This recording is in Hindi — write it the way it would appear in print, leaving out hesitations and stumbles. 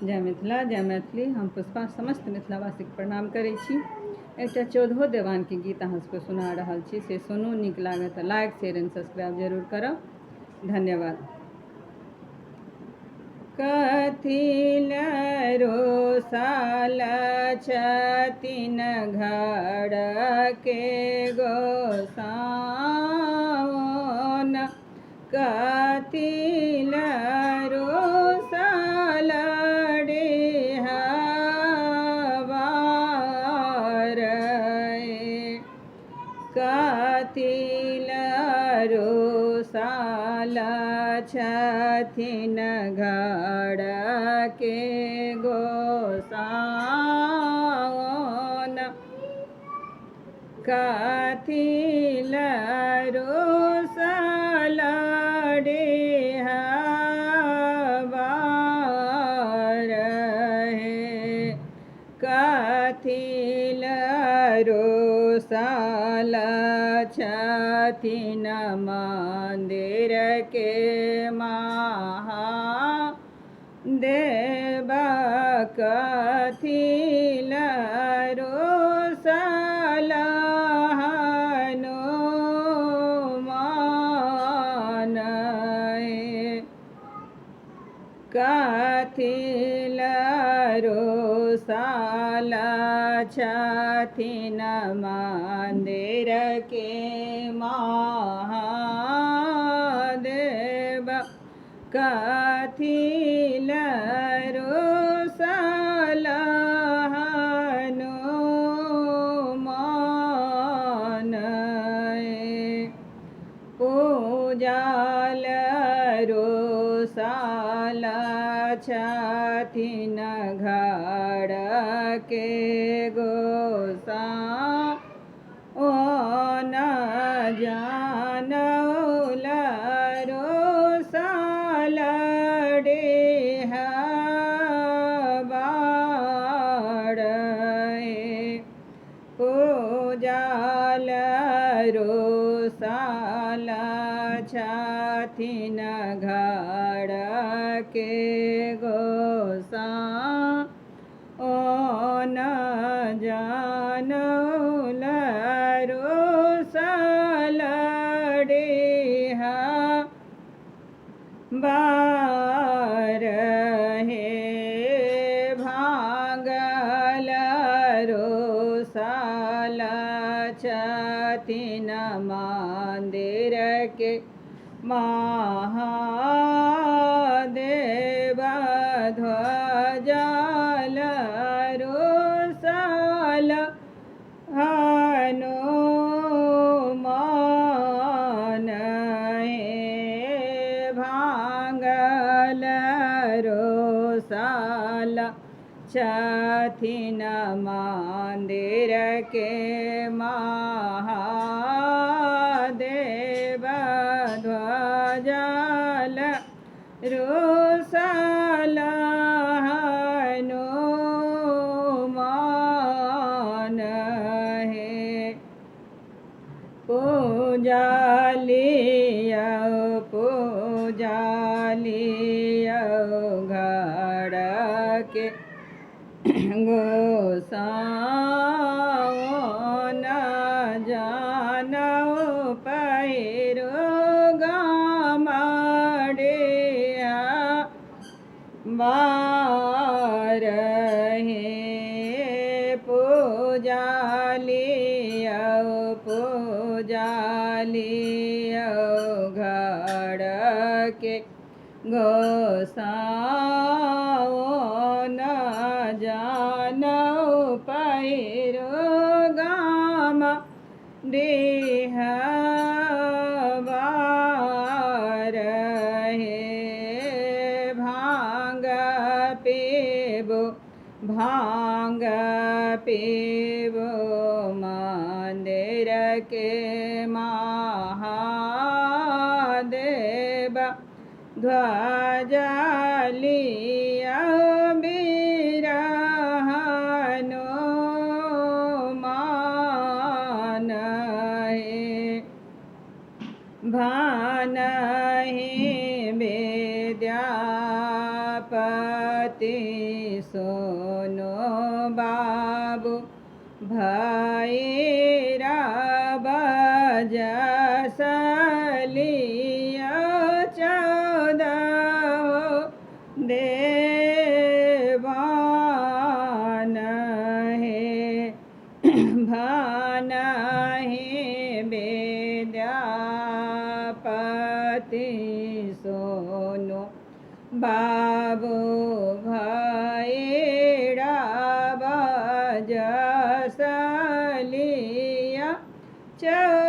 जय मिथिला जय मैथिली। हम पुष्पा समस्त मिथिलावासी के प्रणाम करै छी। एकटा 14 देवान के गीत अहाँ सबके सुना रहल छी, से सुनू। नीक लागे तो लाइक शेयर एंड सब्सक्राइब जरूर करब। धन्यवाद। कथी लए रोसल छथिन घर के गोसाउन, कथी लए रोसल डेहबार, कथी लए रोसल छथिन घर के गोसाउन, कथी लए रोसल डेहबार, कथी लए रोसल छथिन मंदिर के महादेव, कथी लए रोसल हनुमान, कथी लए रोसल छथिन मंदिर के महादेव, कथी लए रोसल हनुमान, पूजल रोसल छथिन घर के गोसाउन, जानौल रोसल डेहबार, पूजल रोसल छथिन घर के गोसाउन, जानौल रोसल डेहबार, भांगल रोसल छथिन मंदिर के महादेव, ध्वजल रोसल हनुमान, भांगल रोसल छथिन मंदिर के महादेव, ध्वजल रोसल हनुमान, पूजलियो घर के गोसाउन, जानौ पैरो गाम डेहबार, पूजलियो घर के गोसाउन, जानौ पैरो गाम डेहबार, भांग पीबो मंदिर के महादेव, ध्वजलियो वीर हनुमान, भानहि विद्यापति सोनो बाबू भैरा बजसलिया 14 देवान हे भान हे विद्यापति सोनो बाबू भैरा बजसलिया 14